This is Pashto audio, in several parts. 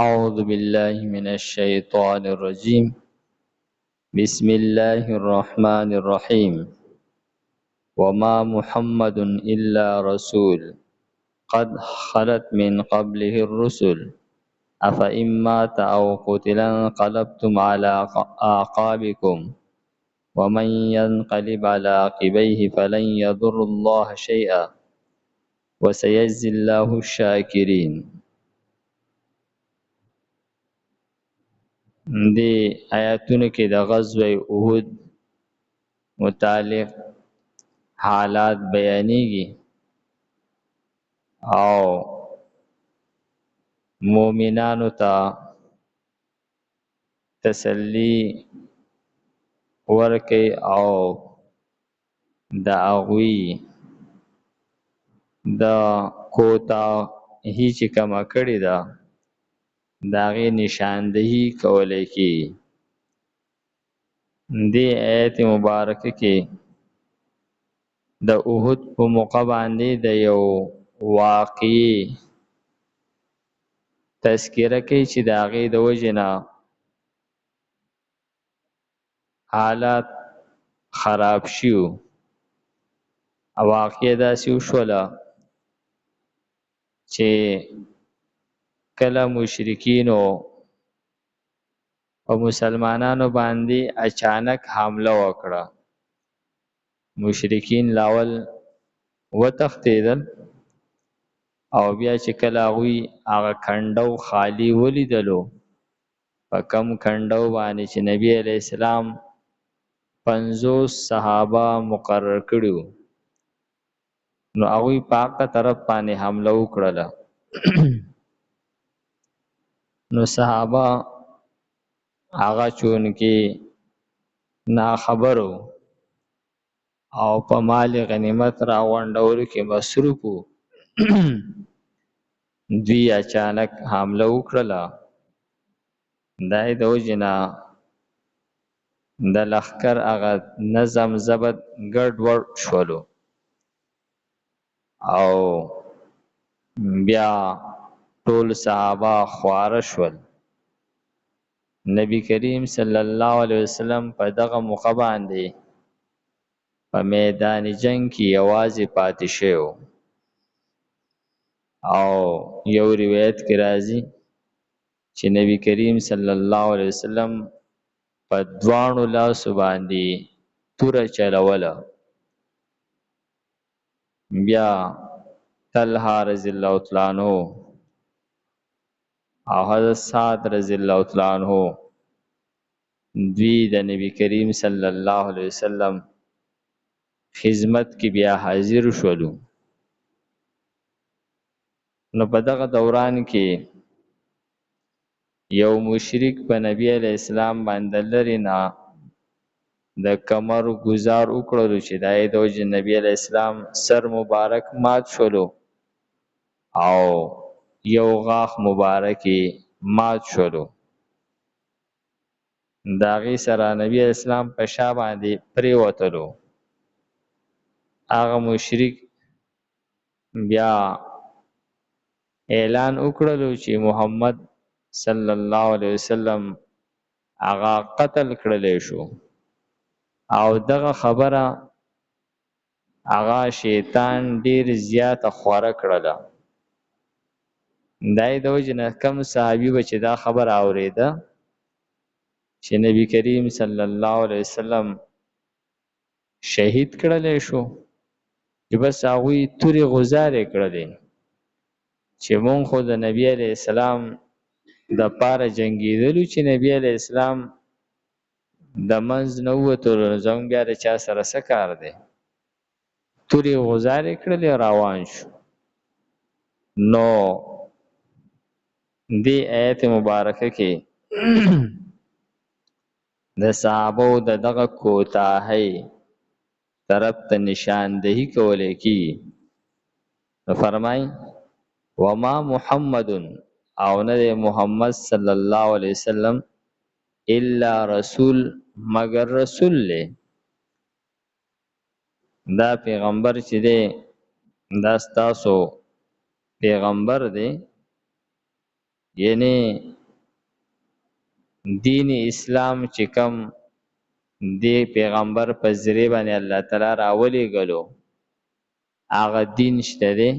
أعوذ بالله من الشيطان الرجيم بسم الله الرحمن الرحيم وما محمد إلا رسول قد خلت من قبله الرسل أفإن مات أو قتل انقلبتم على أعقابكم ومن ينقلب على عقبيه فلن يضر الله شيئا وسيجزي الله الشاكرين. دې آیاتونو کې د غزوه احد متعلق حالات بیانېږي او مؤمنانو ته تسلی ورکړي او د هغوی د کوتاهي چې کومه کړې ده د هغې نشاندهي کولی کېږي. دې آیت مبارکه کې د احد په موقع باندې د یو واقعي تذکره کوي چې د هغې د وجې نه حالات خراب شیو. واقع داسې وشوله چې کله مشرکینو او مسلمانانو باندې اچانک حمله وکړه. مشرکین لاول وتښتېدل او بیا چې کله هغوی هغه کنډو خالی ولیدلو، په کم کنډو باندې چې نبی علیه السلام 50 صحابه مقرر کړي وو، نو هغوی په هغه طرف باندې حمله وکړله. نو صحابه هغه چونکې ناخبرو او په مال غنیمت راغونډولو کې مصروف وو، دوی اچانک حمله وکړله. دا یې د وجې نه د لښکر هغه نظم ضبط ګډوډ شولو او بیا ټول صحابه خواره شول. نبی کریم صلی الله علیه وسلم په دغه موقع باندې په میدان جنگ کې یوازې پاتې شوی او یو روایت کې راځي چې نبی کریم صلی الله علیه وسلم په دواړو لاسو باندې توره چلوله. بیا طلحه رضی الله تعالی عنہ او حضرت سعد رضی الله تعالی عنہ دوی د نبی کریم صلی الله علیه وسلم خدمت کې بیا حاضر شولو. نو په دغه دوران کې یو مشرک په نبی علیه السلام باندې لرې نه د کمر گزار وکړلو چې دا یې د وجې نبی علیه السلام سر مبارک مات شولو او یو غاښ مبارکې مات شولو. د هغې سره نبی علیه السلام په شا باندې پرېوتلو. هغه مشرک بیا اعلان وکړلو چې محمد صلی الله علیه وسلم هغه قتل کړلی شو او دغه خبره هغه شیطان ډیر زیاته خوره کړله. دا یې د وجې نه کم صحابي به چې دا خبره اورېده چې نبی کریم صلی الله علیه وسلم شهید کړلی شو، چې بس هغوی تورې غوزارې کړلې چې مونږ خو د نبی علیه السلام د پاره جنګېدلو چې نبی علیه السلام د منځ نه ووتلو، زموږ بیا د چا سره څه کار دی. تورې غوزارې کړلې روان شو. نو دې آیت مبارکه کې د صحابو د دغه کوتاهۍ طرف ته نشاندهي کولی کېږي. نو فرمایي وما محمد او نه دی محمد صلی الله علیه وسلم الا رسول مگر رسول دی. دا پیغمبر چې دی دا ستاسو پیغمبر دی، یعنی دین اسلام چې کوم دی پیغمبر په ذریعه باندې الله تعالی راولېږلو هغه دین شته دی،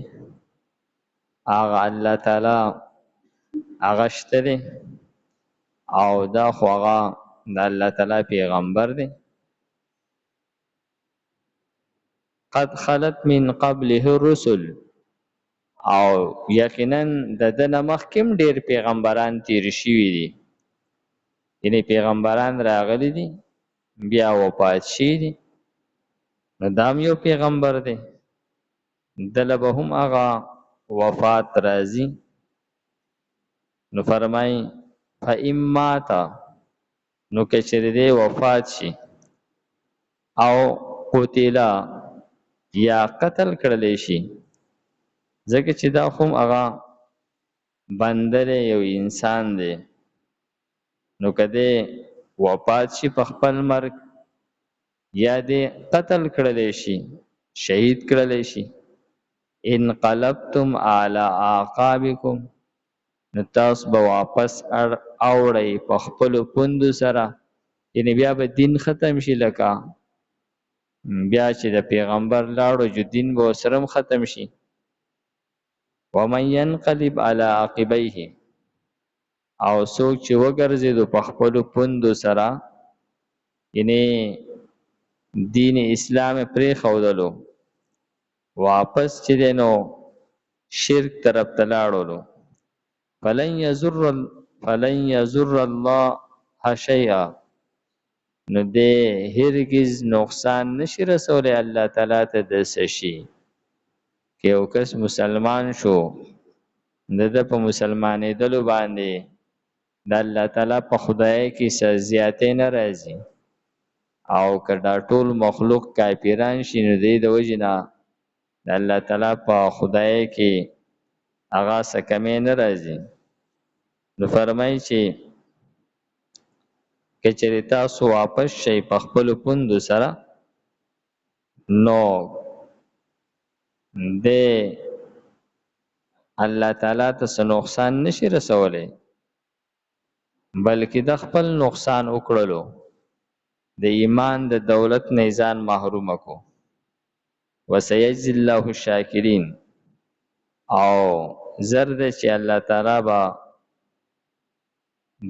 هغه الله تعالی هغه شته دی او دا خو هغه د الله تعالی پیغمبر دی. قد خلت من قبله الرسل، او یقینا د دنه مخکم ډیر پیغمبران تیر شوي دي، یعنی پیغمبران راغلي دي بیا وفات شي دي، نو دام یو پیغمبر دی دله به هم هغه وفات راځي. نو فرمای فإن مات، نو که چېرې دی وفات شي او قتلا یا قتل کړلی شي، ځکه چې دا خو هغه بنده دی یو انسان دی، نو که دی وفات شي په خپل مرګ یا دی قتل کړلی شي شهید کړلی شي، انقلبتم علی اعقابکم، نو تاسو به واپس اوړئ په خپلو پوندو سره، یعنی بیا به دین ختم شي، لکه بیا چې د پیغمبر لاړو جو دین به ورسره ختم شي. ومن ینقلب علی عقبیه، او څوک چې وګرځېدو په خپلو پوندو سره، یعنی دین اسلام پرېښودلو، واپس چې دی نو شرک طرف ته لاړلو، فلن یضر الله شیئا، نو دی هرگز نقصان نشي رسولی الله تعالی ته د څه شي. که یو کس مسلمان شو د ده په مسلمانېدلو باندې د الله تعالی په خدای کې څه زیاتې نه راځي، او که دا ټول مخلوق کافران شي نو دی د وجې نه د الله تعالی په خدای کې هغه څه کمې نه راځي. نو فرمایي چې که چېرې تاسو واپس شئ په خپلو پوندو سره، نو دی الله تعالی ته څه نقصان نشي رسولی، بلکې د خپل نقصان وکړلو د ایمان د دولت نه ځان محرومه کو. وسیجزی الله الشاکرین، او زر دی چې الله تعالی به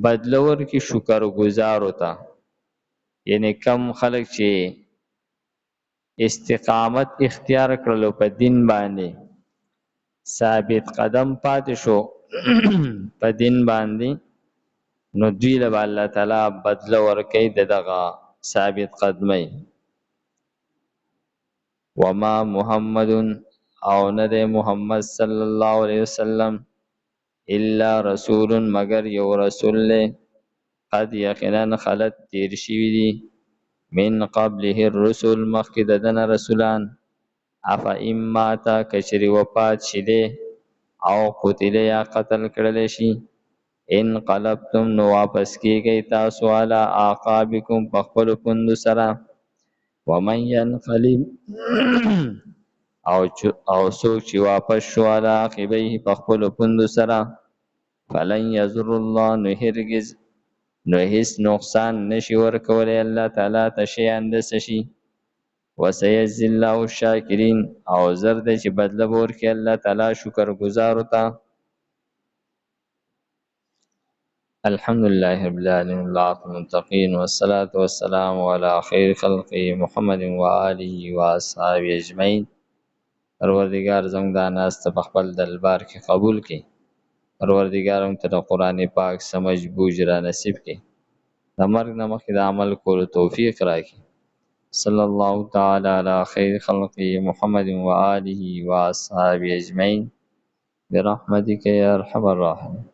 بدله ورکړي شکر ګزارو ته، یعنی کم خلک چې استقامت اختیار کړلو په دین باندې، ثابت قدم پاتې شو په دین باندې، نو دوی له به الله تعالی بدله ورکوي د دغه ثابت قدمۍ. وما محمد، او نه دی محمد صلی الله علیه وسلم، الا رسول، مگر یو رسول دی، قد یقینا خلت تیر شوي دي، من قبله الرسل، مخکې د ده نه رسولان، افئن ماته، که چېرې وفات شي دی او قتل یا قتل کړلی شي، انقلبتم، نو واپس کېږئ تاسو علی اعقابکم په خپلو پوندو سره. ومن ینقلب، او څوک چې واپس شو علی عقبیه په خپلو پوندو سره، فلن یضر الله، نو هیڅ نقصان نشي ورکولی الله تعالی ته شیئا د څه شي. وسیجزی الله الشاکرین، او زر دی چې بدله به ورکړي الله تعالی شکر ګزارو ته. الحمد لله رب العالمین، والعاقبة للمتقین، والصلاة والسلام علی خیر خلقه محمد و آله و اصحابه اجمعین. پروردگار زموږ دا ناسته په خپل دربار کې قبول کړي. پروردگار موږ ته د قرآن پاک سمجھ بوجھ را نصیب کړي. د مرګ نه مخکې د عمل کولو توفیق راکړي. صلی الله تعالی علی خیر خلقه محمد و آله و اصحابه اجمعین برحمتک یا ارحم الراحمین.